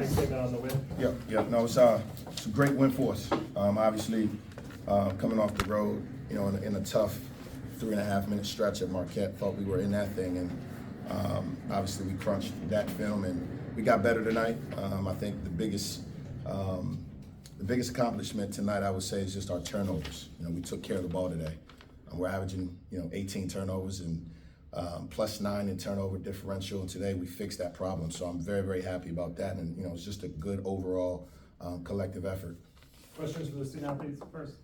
Make statement on the win. Yeah. No, it's a great win for us. Obviously, coming off the road, in a tough 3.5 minute stretch at Marquette, thought we were in that thing, and obviously we crunched that film and we got better tonight. I think the biggest accomplishment tonight, I would say, is just our turnovers. We took care of the ball today. We're averaging, 18 turnovers and +9 in turnover differential. And today we fixed that problem. So I'm very, very happy about that. And, it's just a good overall collective effort. Questions for the student athletes first?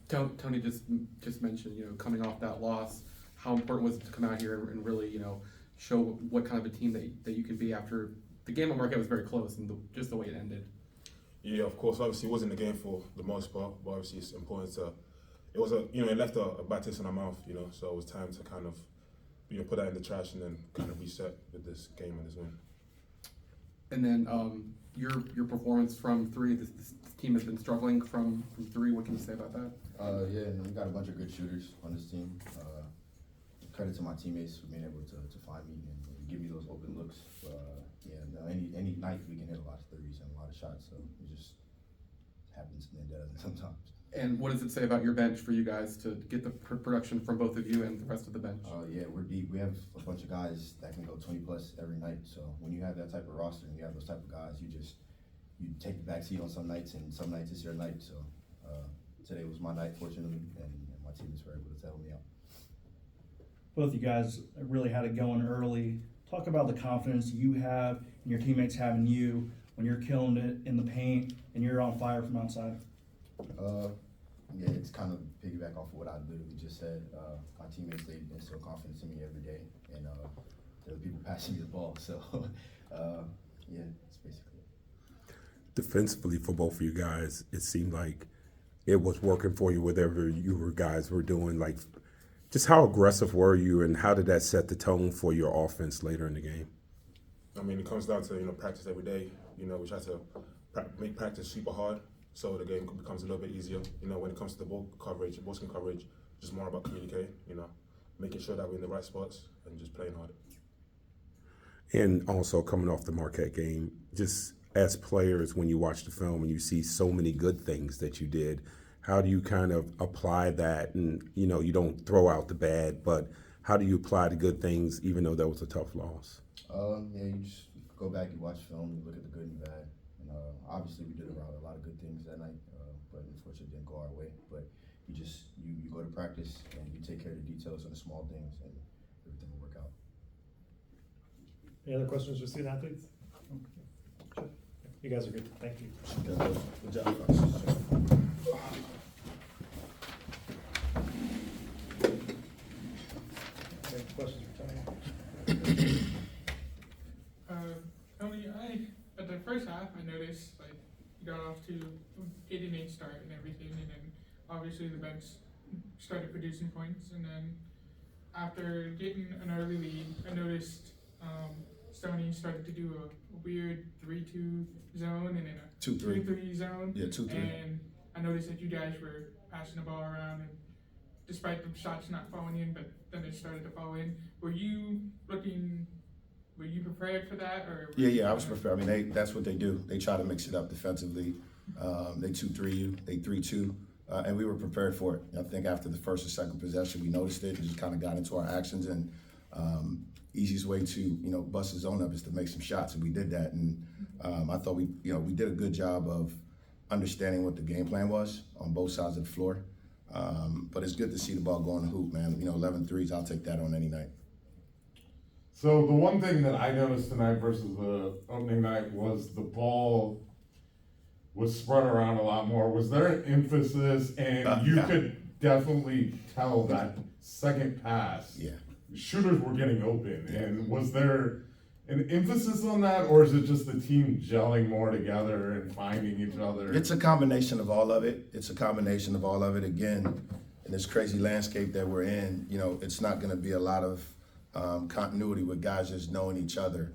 Tony just mentioned, coming off that loss, how important was it to come out here and really, show what kind of a team that you can be after the game on Marquette was very close and just the way it ended. Yeah, of course. Obviously, it wasn't the game for the most part, but obviously it's important to. It was it left a bad taste in our mouth, So it was time to kind of, put that in the trash and then kind of reset with this game and this win. And then your performance from three. This team has been struggling from three. What can you say about that? Yeah, we got a bunch of good shooters on this team. Credit to my teammates for being able to find me and give me those open looks. Any night we can hit a lot of threes and a lot of shots, so it just happens and it doesn't sometimes. And what does it say about your bench for you guys to get the production from both of you and the rest of the bench? Yeah, we're deep. We have a bunch of guys that can go 20 plus every night. So when you have that type of roster and you have those type of guys, you take the back seat on some nights, and some nights it's your night. So today was my night, fortunately, and my teammates were able to help me out. Both you guys really had it going early. Talk about the confidence you have and your teammates have in you when you're killing it in the paint and you're on fire from outside. Yeah, it's kind of piggyback off of what I literally just said. My teammates, they instill confidence in me every day, and they're the people passing me the ball. So, yeah, that's basically it. Defensively, for both of you guys, it seemed like it was working for you, whatever you guys were doing. Like, just how aggressive were you, and how did that set the tone for your offense later in the game? I mean, it comes down to practice every day. We try to make practice super hard, so the game becomes a little bit easier. When it comes to the ball coverage, ball screen coverage, just more about communicating. Making sure that we're in the right spots and just playing hard. And also coming off the Marquette game, just as players, when you watch the film and you see so many good things that you did, how do you kind of apply that? And you don't throw out the bad, but how do you apply the good things, even though that was a tough loss? Yeah, you just go back, you watch film, you look at the good and bad. And obviously we did a lot of good things that night, but unfortunately it didn't go our way. But you go to practice and you take care of the details and the small things, and everything will work out. Any other questions for student athletes? You guys are good. Thank you. Good job, guys. Any questions for Tony? Tony, at the first half, I noticed you got off to 8-8 start and everything, and then obviously the bench started producing points, and then after getting an early lead, I noticed Stony started to do a weird 3-2 zone and then a 2-3 zone. Yeah, 2-3. And I noticed that you guys were passing the ball around, and despite the shots not falling in, but then they started to fall in. Were you prepared for that, or? Yeah, I was prepared. I mean, that's what they do. They try to mix it up defensively. They 2-3 you, they 3-2, and we were prepared for it. I think after the first or second possession, we noticed it and just kind of got into our actions. And easiest way to bust the zone up is to make some shots, and we did that. And I thought we did a good job of understanding what the game plan was on both sides of the floor. But it's good to see the ball go in the hoop, man. 11 threes, I'll take that on any night. So the one thing that I noticed tonight versus the opening night was the ball was spread around a lot more. Was there an emphasis, and you could definitely tell that second pass, shooters were getting open, and was there an emphasis on that, or is it just the team gelling more together and finding each other? It's a combination of all of it. Again, in this crazy landscape that we're in, it's not going to be a lot of continuity with guys just knowing each other.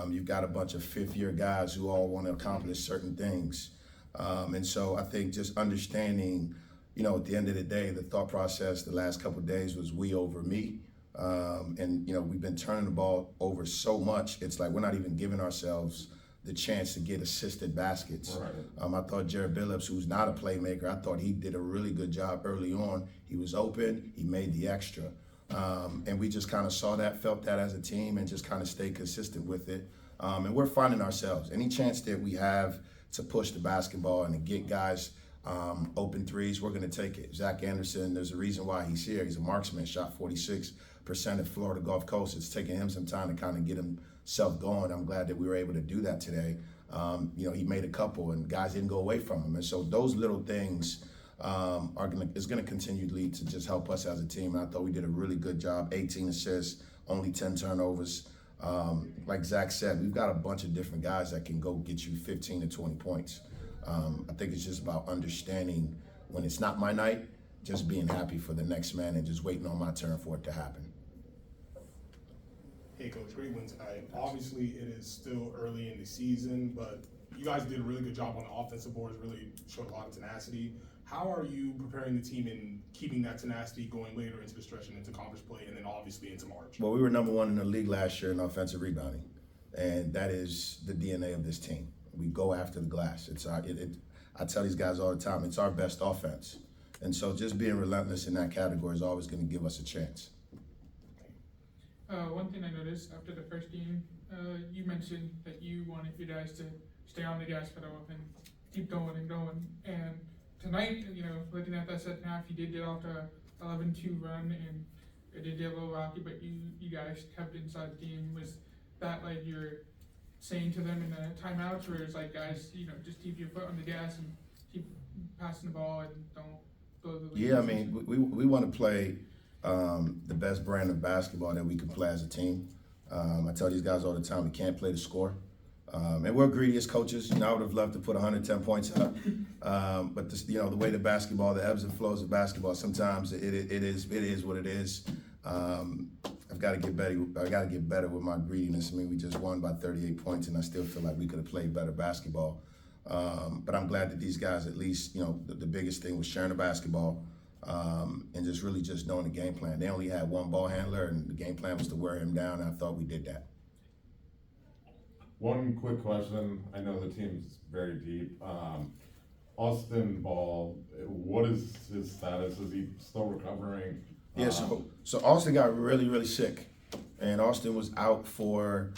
You've got a bunch of fifth-year guys who all want to accomplish certain things. And so I think just understanding, at the end of the day, the thought process the last couple of days was we over me. And, we've been turning the ball over so much, it's like we're not even giving ourselves the chance to get assisted baskets. Right. I thought Jared Billups, who's not a playmaker, I thought he did a really good job early on. He was open, he made the extra. And we just kind of saw that, felt that as a team, and just kind of stayed consistent with it. And we're finding ourselves. Any chance that we have to push the basketball and to get guys open threes, we're going to take it. Zach Anderson, there's a reason why he's here. He's a marksman, shot 46% at Florida Gulf Coast. It's taking him some time to kind of get himself going. I'm glad that we were able to do that today. He made a couple, and guys didn't go away from him. And so those little things is going to continue to lead to just help us as a team. And I thought we did a really good job. 18 assists, only 10 turnovers. Like Zach said, we've got a bunch of different guys that can go get you 15 to 20 points. I think it's just about understanding when it's not my night, just being happy for the next man and just waiting on my turn for it to happen. Hey, Coach, great win tonight. Obviously, it is still early in the season, but you guys did a really good job on the offensive boards, really showed a lot of tenacity. How are you preparing the team and keeping that tenacity going later into the stretch and into conference play and then obviously into March? Well, we were number one in the league last year in offensive rebounding, and that is the DNA of this team. We go after the glass. I tell these guys all the time, it's our best offense. And so just being relentless in that category is always going to give us a chance. One thing I noticed after the first game, you mentioned that you wanted you guys to stay on the gas pedal and keep going and going. And tonight, looking at that second half, you did get off the 11-2 run, and it did get a little rocky, but you guys kept inside the game. Was that like you're saying to them in the timeouts, where it's like, guys, just keep your foot on the gas and keep passing the ball and don't blow the lead? Yeah, I mean, we want to play the best brand of basketball that we can play as a team. I tell these guys all the time, we can't play the score. And we're greedy as coaches. I would have loved to put 110 points up. But the way the basketball, the ebbs and flows of basketball, sometimes it is what it is. I've got to get better. I got to get better with my greediness. I mean, we just won by 38 points, and I still feel like we could have played better basketball. But I'm glad that these guys, at least, the biggest thing was sharing the basketball and just really just knowing the game plan. They only had one ball handler, and the game plan was to wear him down, and I thought we did that. One quick question. I know the team's very deep. Austin Ball, what is his status? Is he still recovering? Yeah, so Austin got really, really sick, and Austin was out for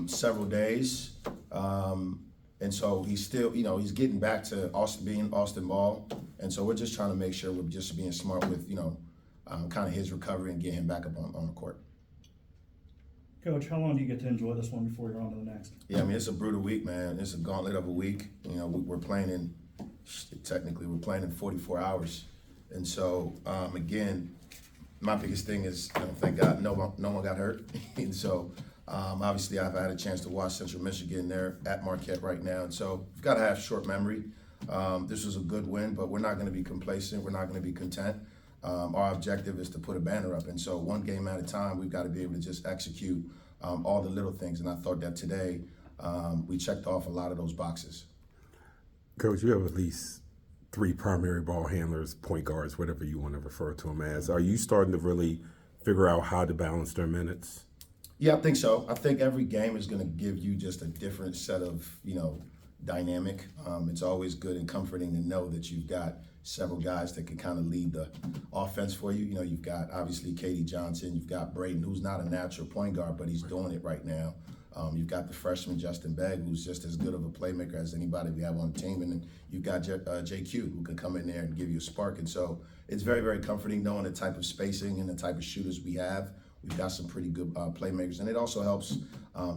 several days, and so he's still, he's getting back to being Austin Ball, and so we're just trying to make sure we're just being smart with, kind of his recovery and getting him back up on the court. Coach, how long do you get to enjoy this one before you're on to the next? Yeah, I mean, it's a brutal week, man. It's a gauntlet of a week. We're playing in 44 hours, and so again, my biggest thing is, thank God no one got hurt. And so, obviously, I've had a chance to watch Central Michigan. They're at Marquette right now. And so, we've got to have short memory. This was a good win, but we're not going to be complacent. We're not going to be content. Our objective is to put a banner up. And so, one game at a time, we've got to be able to just execute all the little things. And I thought that today we checked off a lot of those boxes. Coach, you have at least 3 primary ball handlers, point guards, whatever you want to refer to them as. Are you starting to really figure out how to balance their minutes? Yeah, I think so. I think every game is going to give you just a different set of, dynamic. It's always good and comforting to know that you've got several guys that can kind of lead the offense for you. You've got, obviously, Katie Johnson. You've got Braden, who's not a natural point guard, but he's doing it right now. You've got the freshman Justin Begg, who's just as good of a playmaker as anybody we have on the team. And then you've got JQ, who can come in there and give you a spark. And so it's very, very comforting knowing the type of spacing and the type of shooters we have. We've got some pretty good playmakers. And it also helps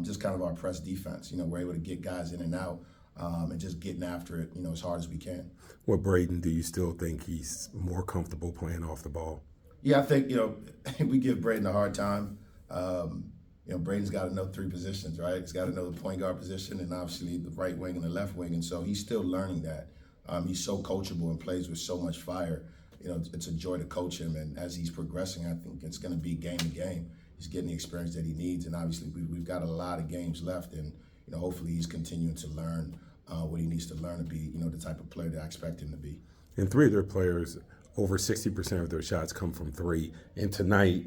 just kind of our press defense. We're able to get guys in and out and just getting after it, as hard as we can. Well, Braden, do you still think he's more comfortable playing off the ball? Yeah, I think, we give Braden a hard time. Braden's got to know 3 positions, right? He's got to know the point guard position and obviously the right wing and the left wing. And so he's still learning that. He's so coachable and plays with so much fire. It's a joy to coach him. And as he's progressing, I think it's going to be game to game. He's getting the experience that he needs. And obviously we've got a lot of games left. And, hopefully he's continuing to learn what he needs to learn to be, the type of player that I expect him to be. And 3 of their players over 60% of their shots come from three. And tonight,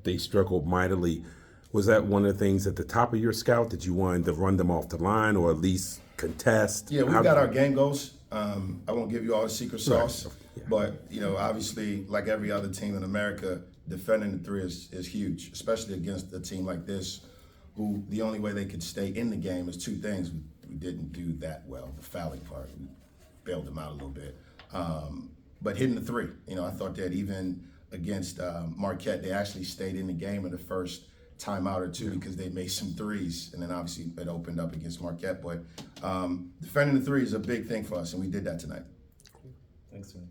they struggled mightily. Was that one of the things at the top of your scout that you wanted to run them off the line or at least contest? Yeah, we've got our game goals. I won't give you all the secret sauce, Right. Yeah. but obviously, like every other team in America, defending the three is huge, especially against a team like this, who the only way they could stay in the game is two things. We didn't do that well. The fouling part, we bailed them out a little bit. But hitting the three, I thought that even against Marquette, they actually stayed in the game in the first timeout or two because they made some threes, and then obviously it opened up against Marquette. But defending the three is a big thing for us, and we did that tonight. Thanks, man.